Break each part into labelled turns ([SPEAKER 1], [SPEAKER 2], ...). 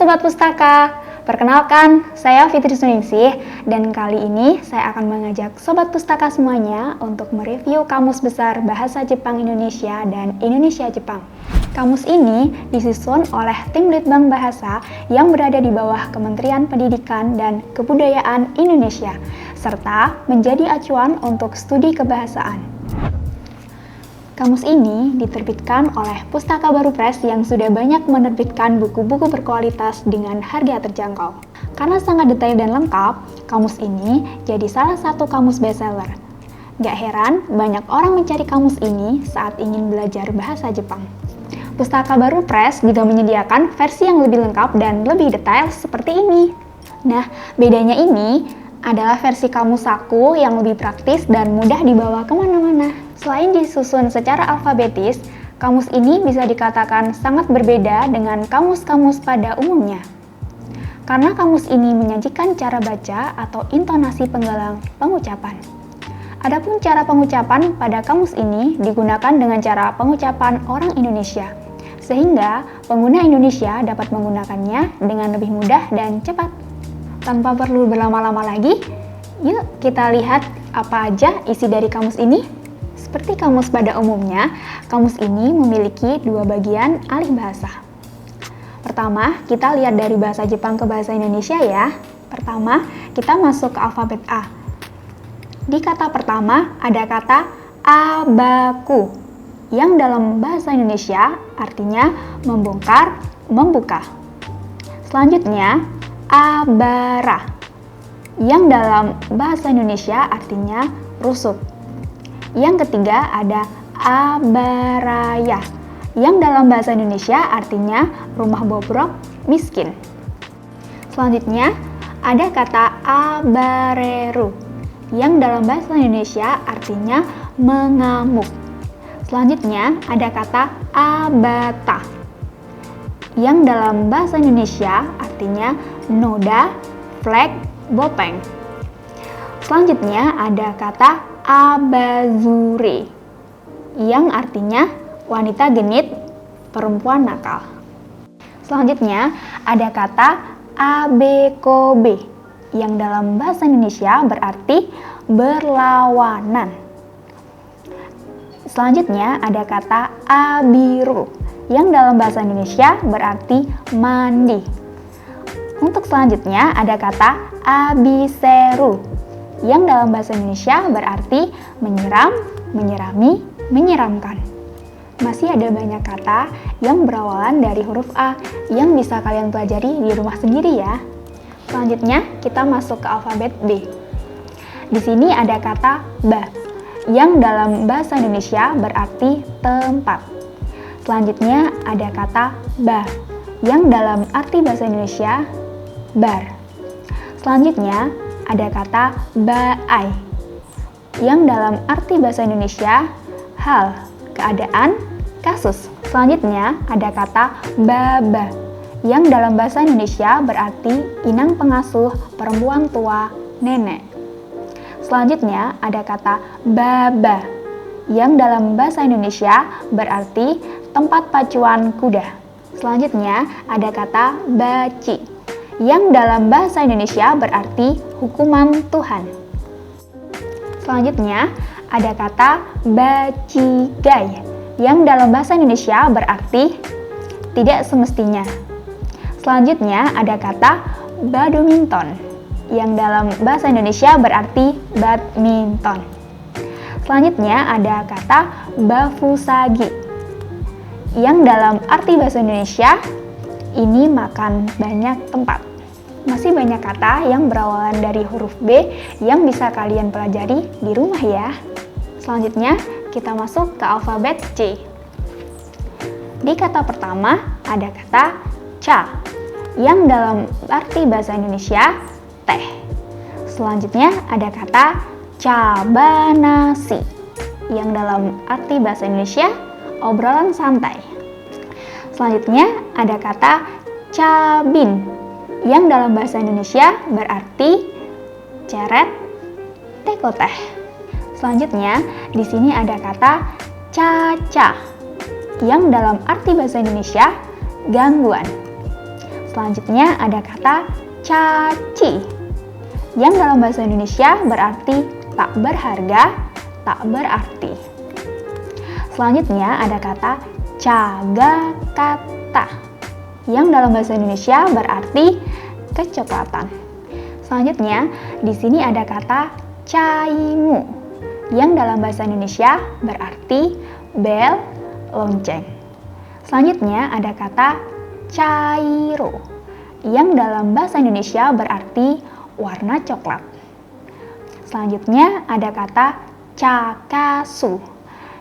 [SPEAKER 1] Sobat Pustaka, perkenalkan saya Fitri Suningsih dan kali ini saya akan mengajak Sobat Pustaka semuanya untuk mereview Kamus Besar Bahasa Jepang Indonesia dan Indonesia Jepang. Kamus ini disusun oleh tim Litbang Bahasa yang berada di bawah Kementerian Pendidikan dan Kebudayaan Indonesia, serta menjadi acuan untuk studi kebahasaan. Kamus ini diterbitkan oleh Pustaka Baru Press yang sudah banyak menerbitkan buku-buku berkualitas dengan harga terjangkau. Karena sangat detail dan lengkap, kamus ini jadi salah satu kamus bestseller. Gak heran, banyak orang mencari kamus ini saat ingin belajar bahasa Jepang. Pustaka Baru Press juga menyediakan versi yang lebih lengkap dan lebih detail seperti ini. Nah, bedanya ini adalah versi kamus saku yang lebih praktis dan mudah dibawa kemana-mana. Selain disusun secara alfabetis, kamus ini bisa dikatakan sangat berbeda dengan kamus-kamus pada umumnya. Karena kamus ini menyajikan cara baca atau intonasi penggalang pengucapan. Adapun cara pengucapan pada kamus ini digunakan dengan cara pengucapan orang Indonesia, sehingga pengguna Indonesia dapat menggunakannya dengan lebih mudah dan cepat. Tanpa perlu berlama-lama lagi, yuk kita lihat apa aja isi dari kamus ini. Seperti kamus pada umumnya, kamus ini memiliki dua bagian alih bahasa. Pertama, kita lihat dari bahasa Jepang ke bahasa Indonesia ya. Pertama, kita masuk ke alfabet A. Di kata pertama ada kata abaku, yang dalam bahasa Indonesia artinya membongkar, membuka. Selanjutnya, abara, yang dalam bahasa Indonesia artinya rusuk. Yang ketiga ada abaraya, yang dalam bahasa Indonesia artinya rumah bobrok, miskin. Selanjutnya ada kata abareru, yang dalam bahasa Indonesia artinya mengamuk. Selanjutnya ada kata abata, yang dalam bahasa Indonesia artinya noda, flek, bopeng. Selanjutnya ada kata abazure, yang artinya wanita genit, perempuan nakal. Selanjutnya ada kata abekobe, yang dalam bahasa Indonesia berarti berlawanan. Selanjutnya ada kata abiru, yang dalam bahasa Indonesia berarti mandi. Untuk selanjutnya ada kata abiseru, yang dalam bahasa Indonesia berarti menyiram, menyirami, menyiramkan. Masih ada banyak kata yang berawalan dari huruf A yang bisa kalian pelajari di rumah sendiri ya. Selanjutnya kita masuk ke alfabet B. Di sini ada kata ba, yang dalam bahasa Indonesia berarti tempat. Selanjutnya ada kata ba, yang dalam arti bahasa Indonesia bar. Selanjutnya ada kata baai, yang dalam arti bahasa Indonesia hal, keadaan, kasus. Selanjutnya ada kata baba, yang dalam bahasa Indonesia berarti inang pengasuh, perempuan tua, nenek. Selanjutnya ada kata baba, yang dalam bahasa Indonesia berarti tempat pacuan kuda. Selanjutnya ada kata baci, yang dalam bahasa Indonesia berarti hukuman Tuhan. Selanjutnya ada kata bacigai, yang dalam bahasa Indonesia berarti tidak semestinya. Selanjutnya ada kata badminton, yang dalam bahasa Indonesia berarti badminton. Selanjutnya ada kata bafusagi, yang dalam arti bahasa Indonesia ini makan banyak tempat. Masih banyak kata yang berawalan dari huruf B yang bisa kalian pelajari di rumah ya. Selanjutnya kita masuk ke alfabet C. Di kata pertama ada kata ca, yang dalam arti bahasa Indonesia teh. Selanjutnya ada kata cabanasi, yang dalam arti bahasa Indonesia obrolan santai. Selanjutnya ada kata cabin, yang dalam bahasa Indonesia berarti ceret, teko teh. Selanjutnya di sini ada kata caca, yang dalam arti bahasa Indonesia gangguan. Selanjutnya ada kata caci, yang dalam bahasa Indonesia berarti tak berharga, tak berarti. Selanjutnya ada kata cagakata, yang dalam bahasa Indonesia berarti kecoklatan. Selanjutnya, di sini ada kata caimu, yang dalam bahasa Indonesia berarti bel, lonceng. Selanjutnya ada kata cairo, yang dalam bahasa Indonesia berarti warna coklat. Selanjutnya ada kata cakasu,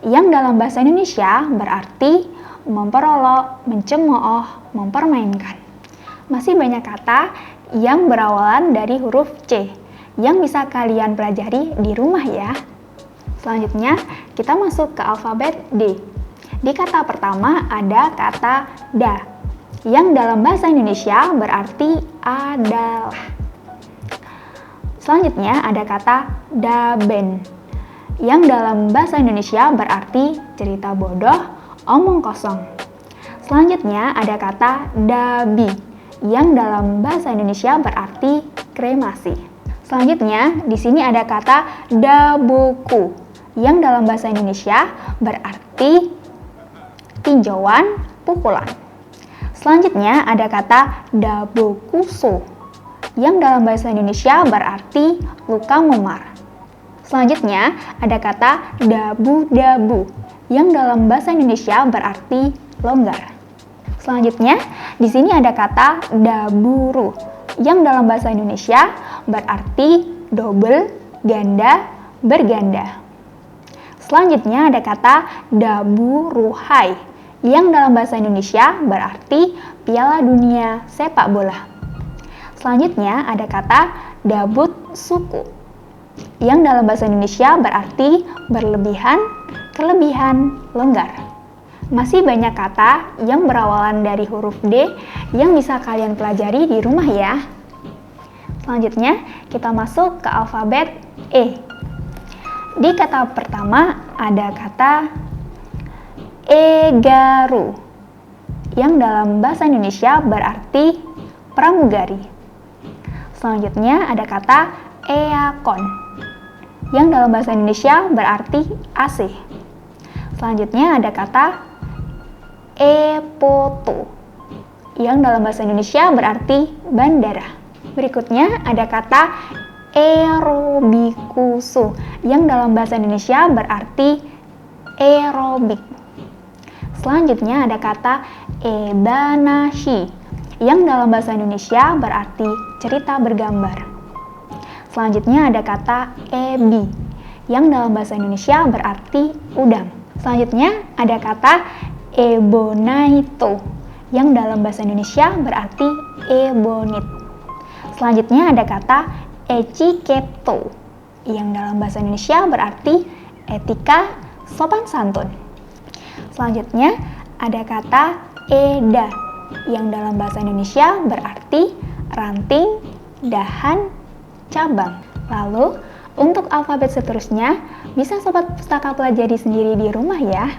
[SPEAKER 1] yang dalam bahasa Indonesia berarti memperolok, mencemooh, mempermainkan. Masih banyak kata yang berawalan dari huruf C yang bisa kalian pelajari di rumah ya. Selanjutnya kita masuk ke alfabet D. Di kata pertama ada kata da, yang dalam bahasa Indonesia berarti adalah. Selanjutnya ada kata daben, yang dalam bahasa Indonesia berarti cerita bodoh, omong kosong. Selanjutnya ada kata dabi, yang dalam bahasa Indonesia berarti kremasi. Selanjutnya di sini ada kata dabuku, yang dalam bahasa Indonesia berarti tinjauan, pukulan. Selanjutnya ada kata dabokuso, yang dalam bahasa Indonesia berarti luka memar. Selanjutnya ada kata dabu-dabu, yang dalam bahasa Indonesia berarti longgar. Selanjutnya di sini ada kata daburu, yang dalam bahasa Indonesia berarti double, ganda, berganda. Selanjutnya ada kata daburuhai, yang dalam bahasa Indonesia berarti Piala Dunia Sepak Bola. Selanjutnya ada kata dabut suku, yang dalam bahasa Indonesia berarti berlebihan, kelebihan, longgar. Masih banyak kata yang berawalan dari huruf D yang bisa kalian pelajari di rumah ya. Selanjutnya kita masuk ke alfabet E. Di kata pertama ada kata egaru, yang dalam bahasa Indonesia berarti pramugari. Selanjutnya ada kata eakon, yang dalam bahasa Indonesia berarti AC. Selanjutnya ada kata epoto, yang dalam bahasa Indonesia berarti bandara. Berikutnya ada kata aerobikusu, yang dalam bahasa Indonesia berarti aerobik. Selanjutnya ada kata ebanashi, yang dalam bahasa Indonesia berarti cerita bergambar. Selanjutnya ada kata ebi, yang dalam bahasa Indonesia berarti udang. Selanjutnya ada kata ebonaito, yang dalam bahasa Indonesia berarti ebonit. Selanjutnya ada kata echiketo, yang dalam bahasa Indonesia berarti etika, sopan santun. Selanjutnya ada kata eda, yang dalam bahasa Indonesia berarti ranting, dahan, cabang. Lalu untuk alfabet seterusnya bisa sobat pustaka pelajari sendiri di rumah ya.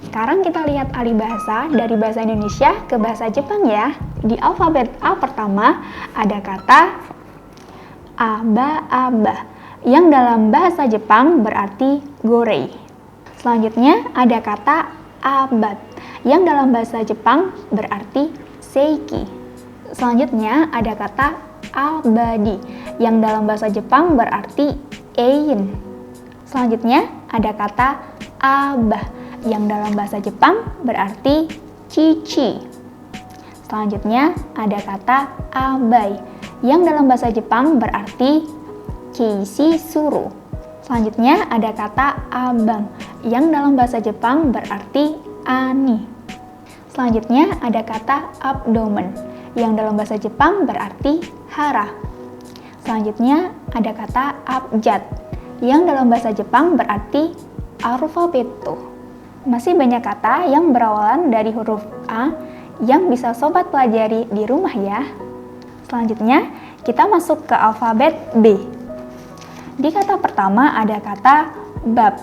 [SPEAKER 1] Sekarang kita lihat alih bahasa dari bahasa Indonesia ke bahasa Jepang ya. Di alfabet A pertama ada kata aba-aba, yang dalam bahasa Jepang berarti gorei. Selanjutnya ada kata abad, yang dalam bahasa Jepang berarti seiki. Selanjutnya ada kata abadi, yang dalam bahasa Jepang berarti ein. Selanjutnya ada kata abah, yang dalam bahasa Jepang berarti cici. Selanjutnya ada kata abai, yang dalam bahasa Jepang berarti keisisuru. Selanjutnya ada kata abang, yang dalam bahasa Jepang berarti ani. Selanjutnya ada kata abdomen, yang dalam bahasa Jepang berarti hara. Selanjutnya ada kata abjad, yang dalam bahasa Jepang berarti alfabeto. Masih banyak kata yang berawalan dari huruf A yang bisa sobat pelajari di rumah ya. Selanjutnya kita masuk ke alfabet B. Di kata pertama ada kata bab,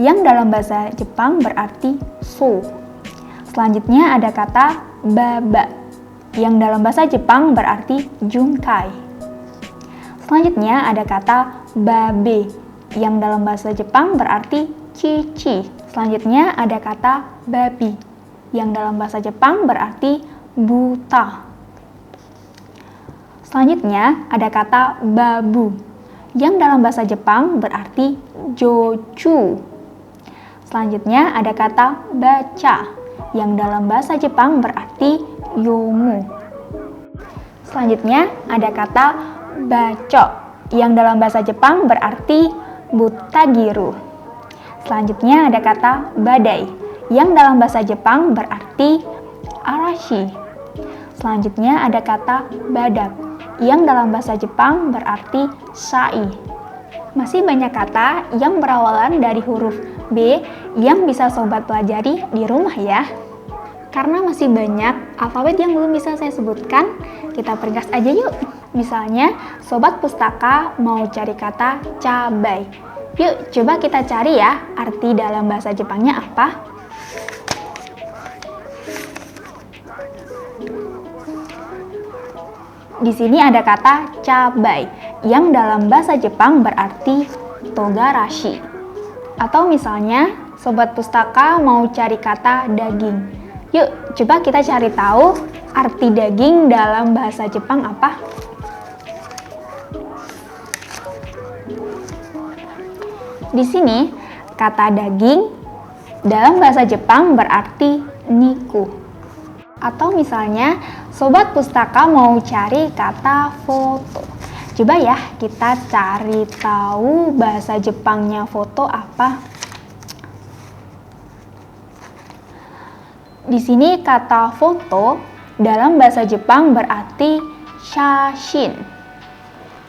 [SPEAKER 1] yang dalam bahasa Jepang berarti so. Selanjutnya ada kata baba, yang dalam bahasa Jepang berarti junkai. Selanjutnya ada kata babe, yang dalam bahasa Jepang berarti cici. Selanjutnya ada kata babi, yang dalam bahasa Jepang berarti buta. Selanjutnya ada kata babu, yang dalam bahasa Jepang berarti joju. Selanjutnya ada kata baca, yang dalam bahasa Jepang berarti yomu. Selanjutnya ada kata bacok, yang dalam bahasa Jepang berarti butagiru. Selanjutnya ada kata badai, yang dalam bahasa Jepang berarti arashi. Selanjutnya ada kata badak, yang dalam bahasa Jepang berarti sai. Masih banyak kata yang berawalan dari huruf B yang bisa sobat pelajari di rumah ya. Karena masih banyak alfabet yang belum bisa saya sebutkan, kita pergas aja yuk. Misalnya, sobat pustaka mau cari kata cabai. Yuk, coba kita cari ya, arti dalam bahasa Jepangnya apa? Di sini ada kata cabai, yang dalam bahasa Jepang berarti togarashi. Atau misalnya, sobat pustaka mau cari kata daging. Yuk, coba kita cari tahu arti daging dalam bahasa Jepang apa? Di sini, kata daging dalam bahasa Jepang berarti niku. Atau misalnya, sobat pustaka mau cari kata foto. Coba ya, kita cari tahu bahasa Jepangnya foto apa. Di sini kata foto dalam bahasa Jepang berarti shashin.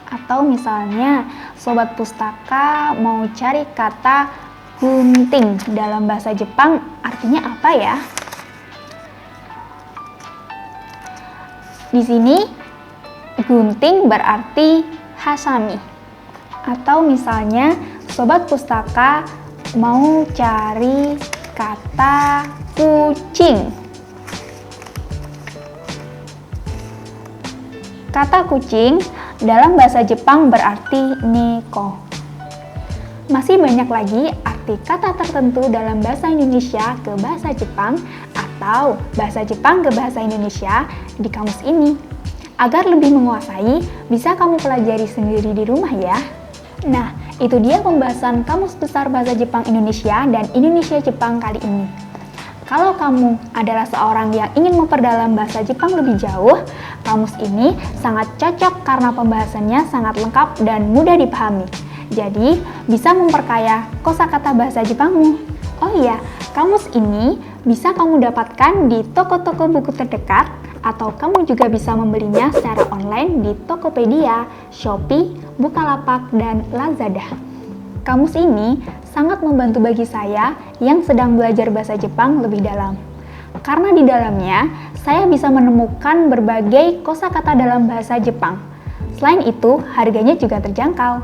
[SPEAKER 1] Atau misalnya, sobat pustaka mau cari kata gunting dalam bahasa Jepang artinya apa ya? Di sini gunting berarti hasami. Atau misalnya sobat pustaka mau cari kata kucing. Kata kucing dalam bahasa Jepang berarti neko. Masih banyak lagi arti kata tertentu dalam bahasa Indonesia ke bahasa Jepang atau bahasa Jepang ke bahasa Indonesia di kamus ini. Agar lebih menguasai, bisa kamu pelajari sendiri di rumah ya. Nah, itu dia pembahasan Kamus Besar Bahasa Jepang Indonesia dan Indonesia Jepang kali ini. Kalau kamu adalah seorang yang ingin memperdalam bahasa Jepang lebih jauh, kamus ini sangat cocok karena pembahasannya sangat lengkap dan mudah dipahami. Jadi, bisa memperkaya kosakata bahasa Jepangmu. Oh iya, kamus ini bisa kamu dapatkan di toko-toko buku terdekat, atau kamu juga bisa membelinya secara online di Tokopedia, Shopee, Bukalapak, dan Lazada. Kamus ini sangat membantu bagi saya yang sedang belajar bahasa Jepang lebih dalam. Karena di dalamnya, saya bisa menemukan berbagai kosakata dalam bahasa Jepang. Selain itu, harganya juga terjangkau.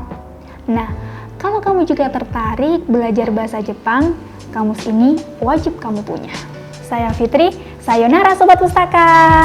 [SPEAKER 1] Nah, kalau kamu juga tertarik belajar bahasa Jepang, kamus ini wajib kamu punya. Saya Fitri, sayonara Sobat Pustaka!